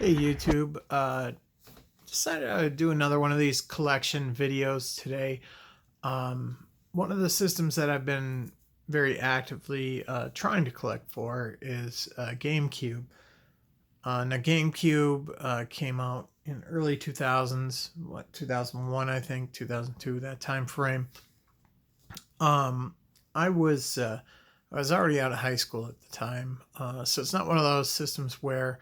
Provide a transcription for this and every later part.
Hey YouTube, decided I would do another one of these collection videos today. One of the systems that I've been very actively trying to collect for is GameCube. Now GameCube came out in early 2000s, 2001 I think, 2002, that time frame. Um, I was uh, I was already out of high school at the time, so it's not one of those systems where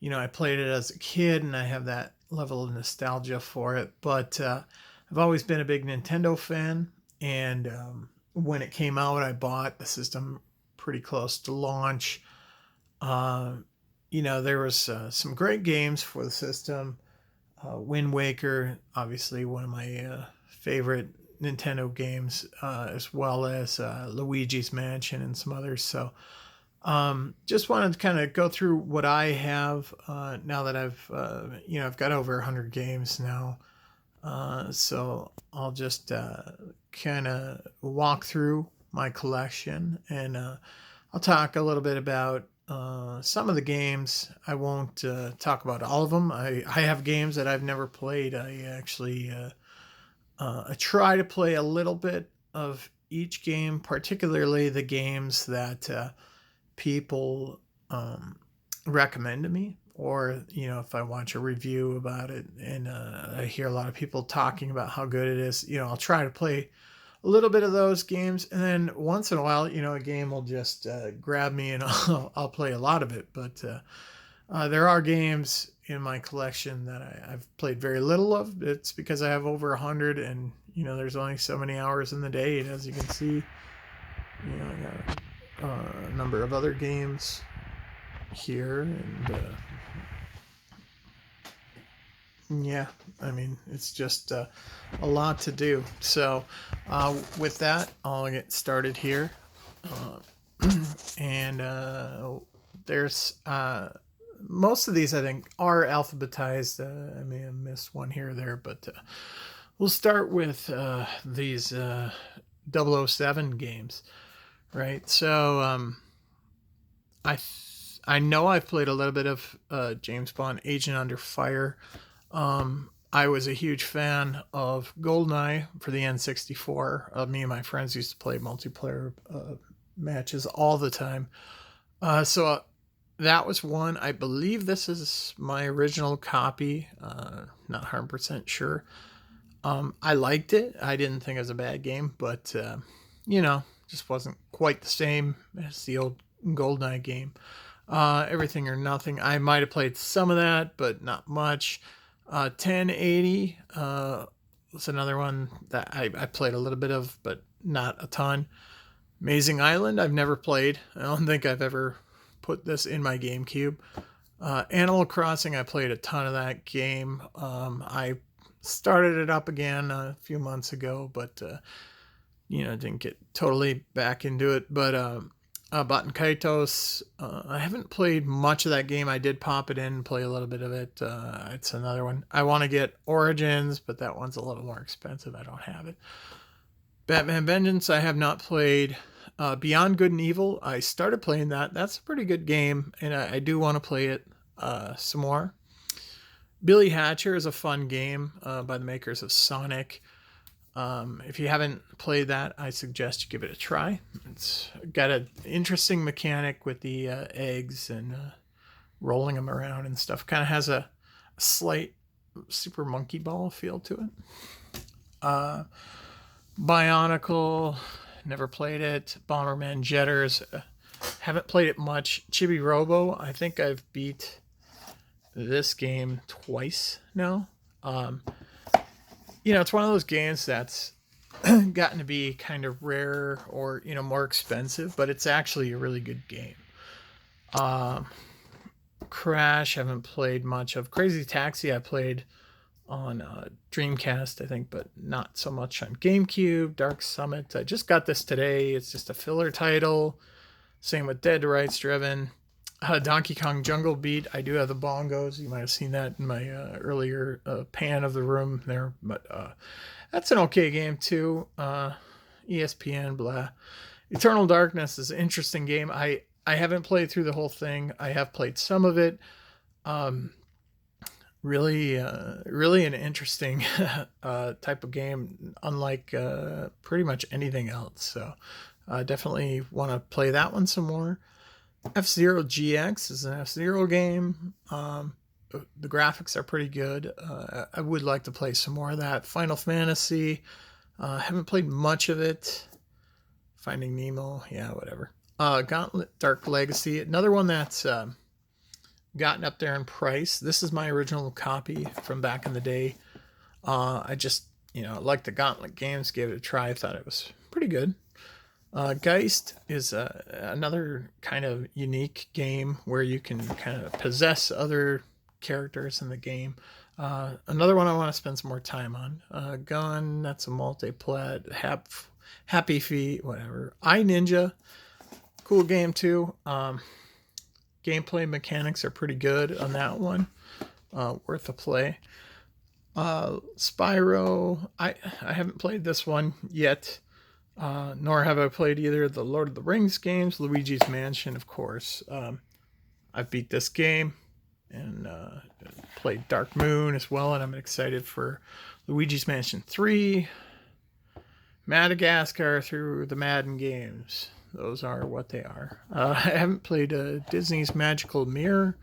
I played it as a kid and I have that level of nostalgia for it. But I've always been a big Nintendo fan. And when it came out, I bought the system pretty close to launch. Uh, there was some great games for the system. Wind Waker, obviously one of my favorite Nintendo games, as well as Luigi's Mansion and some others. So just wanted to kind of go through what I have now that I've got over 100 games now. So I'll just kind of walk through my collection and I'll talk a little bit about some of the games. I won't talk about all of them. I have games that I've never played. I try to play a little bit of each game, particularly the games that people recommend to me, or if I watch a review about it and I hear a lot of people talking about how good it is, I'll try to play a little bit of those games, and then once in a while, a game will just grab me and I'll play a lot of it. But there are games in my collection that I've played very little of. It's because I have over 100, and there's only so many hours in the day, and as you can see, I got a number of other games here, and yeah, I mean, it's just a lot to do. So with that, I'll get started here. And there's most of these, I think, are alphabetized. I may have missed one here or there, but we'll start with these 007 games. Right. So I know I've played a little bit of James Bond Agent Under Fire. I was a huge fan of GoldenEye for the N64. Me and my friends used to play multiplayer matches all the time. So that was one. I believe this is my original copy. Not 100% sure. I liked it. I didn't think it was a bad game, but just wasn't quite the same as the old GoldenEye game. Everything or Nothing. I might have played some of that, but not much. 1080 was another one that I played a little bit of, but not a ton. Amazing Island, I've never played. I don't think I've ever put this in my GameCube. Animal Crossing, I played a ton of that game. I started it up again a few months ago, but didn't get totally back into it. But Baten Kaitos, I haven't played much of that game. I did pop it in and play a little bit of it. It's another one. I want to get Origins, but that one's a little more expensive. I don't have it. Batman Vengeance, I have not played. Beyond Good and Evil, I started playing that. That's a pretty good game, and I do want to play it some more. Billy Hatcher is a fun game by the makers of Sonic. If you haven't played that, I suggest you give it a try. It's got an interesting mechanic with the eggs and rolling them around and stuff. Kind of has a slight Super Monkey Ball feel to it. Bionicle, never played it. Bomberman Jetters, haven't played it much. Chibi Robo, I think I've beat this game twice now. It's one of those games that's gotten to be kind of rare or, more expensive, but it's actually a really good game. Crash, haven't played much of. Crazy Taxi, I played on Dreamcast, I think, but not so much on GameCube. Dark Summit, I just got this today. It's just a filler title. Same with Dead Rights Driven. Donkey Kong Jungle Beat, I do have the bongos. You might have seen that in my earlier pan of the room there. But that's an okay game too. ESPN, blah. Eternal Darkness is an interesting game. I haven't played through the whole thing. I have played some of it. Really an interesting type of game, unlike pretty much anything else. So definitely want to play that one some more. F-Zero GX is an F-Zero game. The graphics are pretty good. I would like to play some more of that. Final Fantasy, haven't played much of it. Finding Nemo, yeah, whatever. Gauntlet Dark Legacy, another one that's gotten up there in price. This is my original copy from back in the day. I just, liked the Gauntlet games, gave it a try. I thought it was pretty good. Geist is another kind of unique game where you can kind of possess other characters in the game. Another one I want to spend some more time on. Gun, that's a multi-plat. Happy Feet, whatever. iNinja, cool game too. Gameplay mechanics are pretty good on that one. Worth a play. Spyro, I haven't played this one yet. Nor have I played either of the Lord of the Rings games. Luigi's Mansion, of course. I've beat this game and played Dark Moon as well, and I'm excited for Luigi's Mansion 3. Madagascar through the Madden games. Those are what they are. I haven't played Disney's Magical Mirror,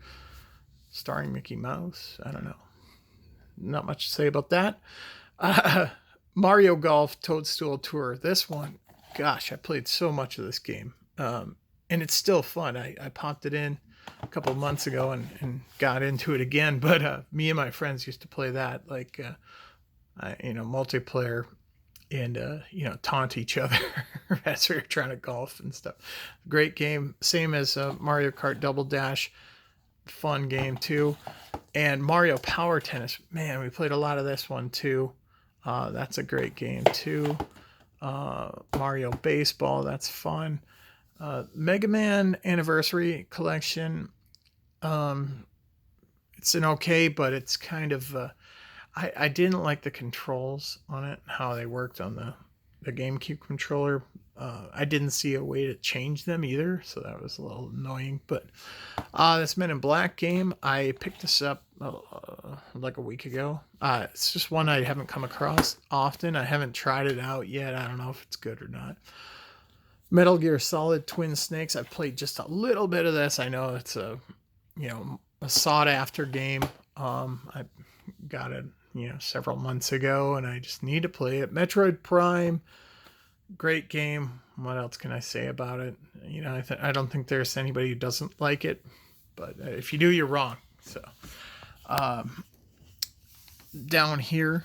starring Mickey Mouse. I don't know. Not much to say about that. Mario Golf Toadstool Tour. This one, gosh, I played so much of this game. And it's still fun. I popped it in a couple months ago and got into it again. But me and my friends used to play that, like, multiplayer and, taunt each other as we were trying to golf and stuff. Great game. Same as Mario Kart Double Dash. Fun game, too. And Mario Power Tennis. Man, we played a lot of this one, too. That's a great game too. Mario Baseball, that's fun. Mega Man Anniversary Collection. It's an okay, but it's kind of I didn't like the controls on it, how they worked on the GameCube controller. I didn't see a way to change them either, so that was a little annoying. But this Men in Black game, I picked this up like a week ago. It's just one I haven't come across often. I haven't tried it out yet. I don't know if it's good or not. Metal Gear Solid Twin Snakes. I've played just a little bit of this. I know it's a sought after game. I got it several months ago, and I just need to play it. Metroid Prime. Great game. What else can I say about it? I don't think there's anybody who doesn't like it, but if you do, you're wrong. So, down here,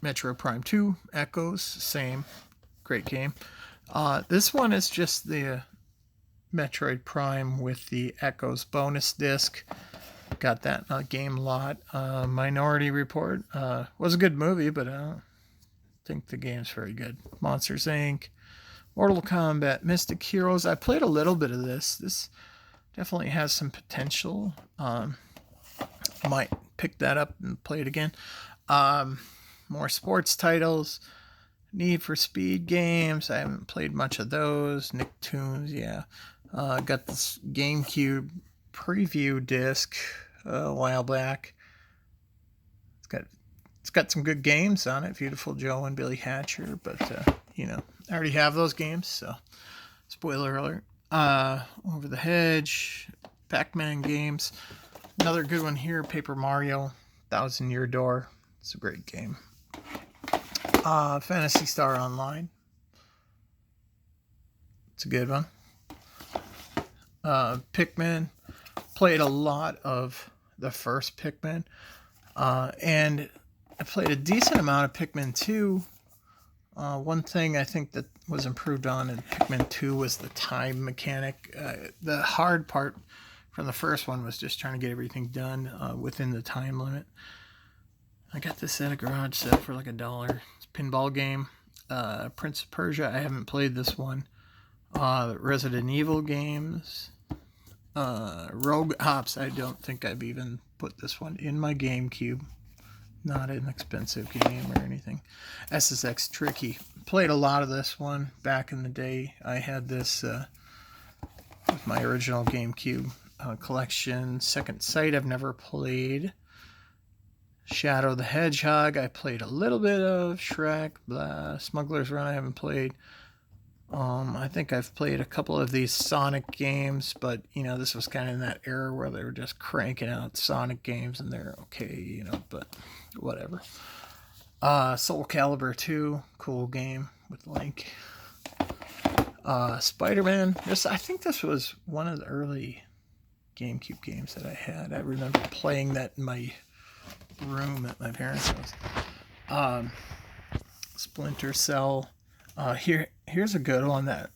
Metroid Prime 2, Echoes, same. Great game. This one is just the Metroid Prime with the Echoes bonus disc. Got that in a game lot. Minority Report. Was a good movie, but I don't think the game's very good. Monsters Inc. Mortal Kombat, Mystic Heroes. I played a little bit of this. This definitely has some potential. Might pick that up and play it again. More sports titles. Need for Speed games. I haven't played much of those. Nicktoons, yeah. Got this GameCube preview disc a while back. It's got some good games on it. Beautiful Joe and Billy Hatcher, but I already have those games, so spoiler alert. Over the Hedge, Pac-Man games. Another good one here, Paper Mario, Thousand Year Door. It's a great game. Phantasy Star Online. It's a good one. Pikmin. Played a lot of the first Pikmin. And I played a decent amount of Pikmin 2. One thing I think that was improved on in Pikmin 2 was the time mechanic. The hard part from the first one was just trying to get everything done within the time limit. I got this at a garage sale for like $1. It's a pinball game. Prince of Persia, I haven't played this one. Resident Evil games. Rogue Ops, I don't think I've even put this one in my GameCube. Not an expensive game or anything. SSX Tricky. Played a lot of this one back in the day. I had this with my original GameCube collection. Second Sight I've never played. Shadow the Hedgehog. I played a little bit of Shrek. Smuggler's Run I haven't played. I think I've played a couple of these Sonic games, but this was kind of in that era where they were just cranking out Sonic games, and they're okay, but whatever. Soul Calibur 2, cool game with Link. Spider-Man. I think this was one of the early GameCube games that I had. I remember playing that in my room at my parents' house. Splinter Cell. Here's a good one that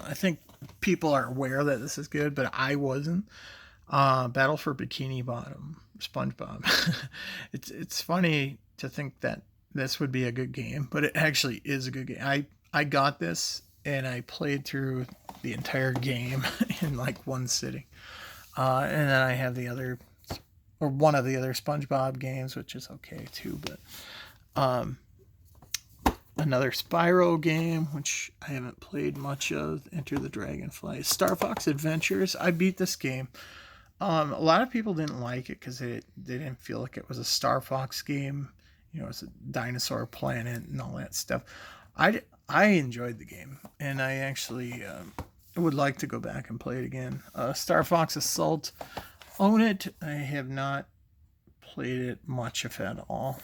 I think people are aware that this is good, but I wasn't. Battle for Bikini Bottom, SpongeBob. It's funny to think that this would be a good game, but it actually is a good game. I got this and I played through the entire game in like one sitting. And then I have one of the other SpongeBob games, which is okay too, but another Spyro game, which I haven't played much of, Enter the Dragonfly. Star Fox Adventures, I beat this game. A lot of people didn't like it because they didn't feel like it was a Star Fox game. It's a dinosaur planet and all that stuff. I enjoyed the game, and I actually would like to go back and play it again. Star Fox Assault, own it. I have not played it much, if at all.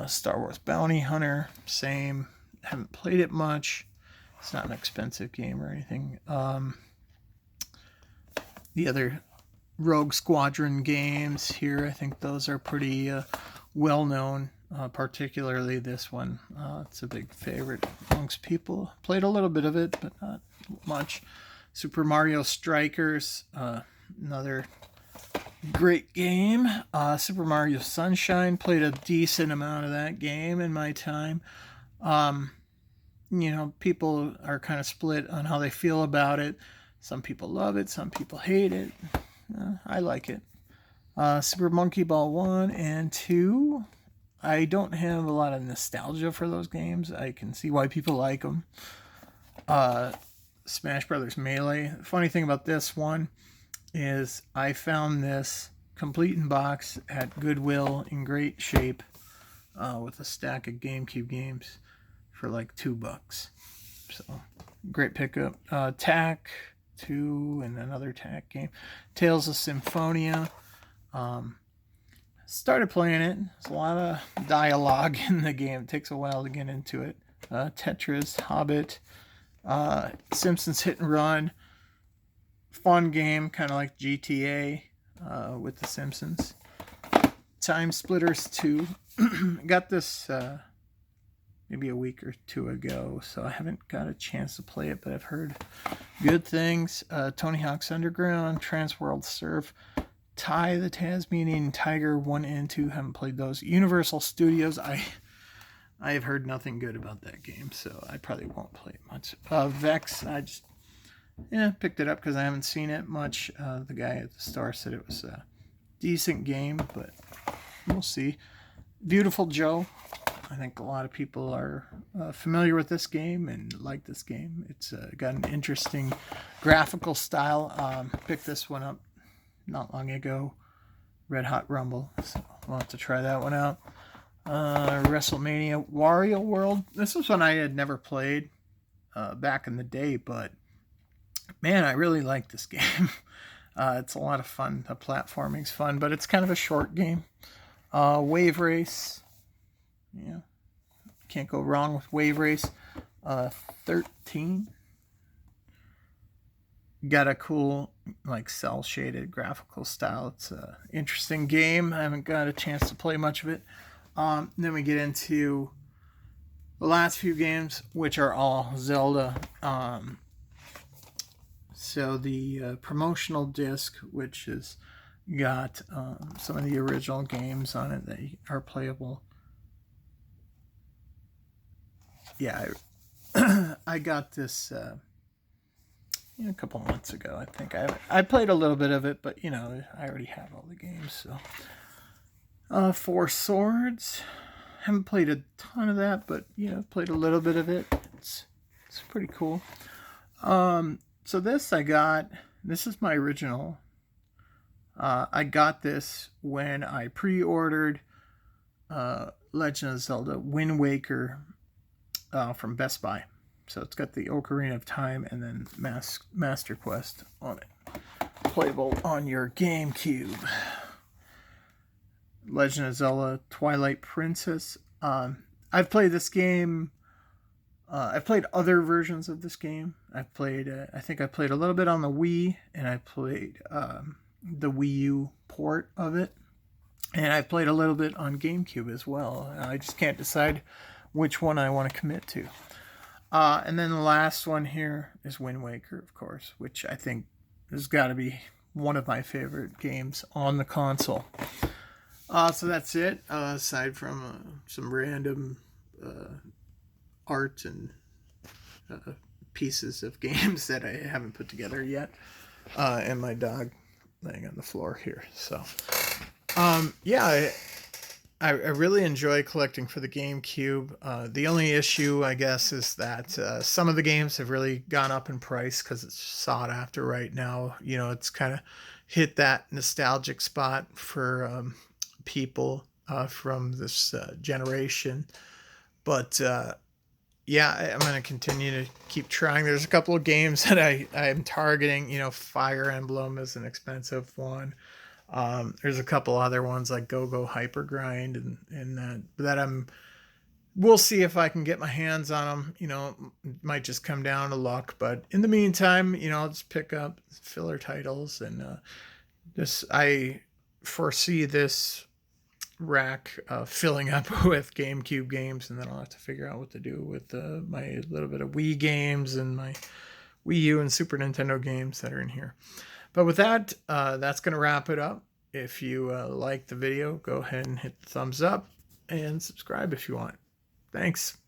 Star Wars Bounty Hunter, same. Haven't played it much. It's not an expensive game or anything. The other Rogue Squadron games here, I think those are pretty well known. Particularly this one. It's a big favorite amongst people. Played a little bit of it, but not much. Super Mario Strikers, another great game. Super Mario Sunshine, played a decent amount of that game in my time. People are kind of split on how they feel about it. Some people love it, some people hate it. I like it. Super Monkey Ball 1 and 2. I don't have a lot of nostalgia for those games. I can see why people like them. Smash Brothers Melee. The funny thing about this one is I found this complete in box at Goodwill in great shape with a stack of GameCube games for like $2. So great pickup. Tak 2 and another Tak game. Tales of Symphonia. Started playing it. There's a lot of dialogue in the game. It takes a while to get into it. Tetris, Hobbit, Simpsons Hit and Run. Fun game, kind of like GTA with the Simpsons. Time Splitters 2. Got this maybe a week or two ago, so I haven't got a chance to play it, but I've heard good things. Tony Hawk's Underground, Transworld Surf, Ty the Tasmanian Tiger 1 and 2. Haven't played those. Universal Studios, I have heard nothing good about that game, so I probably won't play it much. Vex, I just picked it up because I haven't seen it much. The guy at the store said it was a decent game, but we'll see. Beautiful Joe, I think a lot of people are familiar with this game and like this game. It's got an interesting graphical style. Picked this one up not long ago. Red Hot Rumble, so we'll have to try that one out. WrestleMania Wario World. This was one I had never played back in the day, but man, I really like this game. It's a lot of fun. The platforming's fun, but it's kind of a short game. Wave Race. Yeah, can't go wrong with Wave Race. 13. Got a cool, like, cell shaded graphical style. It's an interesting game. I haven't got a chance to play much of it. Then we get into the last few games, which are all Zelda. So the promotional disc, which has got some of the original games on it that are playable. Yeah, I got this a couple months ago, I think. I played a little bit of it, but I already have all the games. So, Four Swords. Haven't played a ton of that, but played a little bit of it. It's pretty cool. So this I got. This is my original I got this when I pre-ordered Legend of Zelda Wind Waker from Best Buy. So it's got the Ocarina of Time and then Master Quest on it. Playable on your GameCube. Legend of Zelda Twilight Princess. I've played this game. I've played other versions of this game. I've played. I think I played a little bit on the Wii, and I played the Wii U port of it, and I played a little bit on GameCube as well. I just can't decide which one I want to commit to. And then the last one here is Wind Waker, of course, which I think has got to be one of my favorite games on the console. So that's it. Aside from some random art and pieces of games that I haven't put together yet, and my dog laying on the floor here. So, yeah, I really enjoy collecting for the GameCube. The only issue, I guess, is that some of the games have really gone up in price because it's sought after right now. You know, it's kind of hit that nostalgic spot for people from this generation. But yeah, I'm going to continue to keep trying. There's a couple of games that I'm targeting. You know, Fire Emblem is an expensive one. There's a couple other ones like Go Hyper Grind and that we'll see if I can get my hands on them. You know, it might just come down to luck, but in the meantime, you know, I'll just pick up filler titles and I foresee this rack filling up with GameCube games, and then I'll have to figure out what to do with my little bit of Wii games and my Wii U and Super Nintendo games that are in here. But with that, that's going to wrap it up. If you like the video, go ahead and hit the thumbs up and subscribe if you want. Thanks.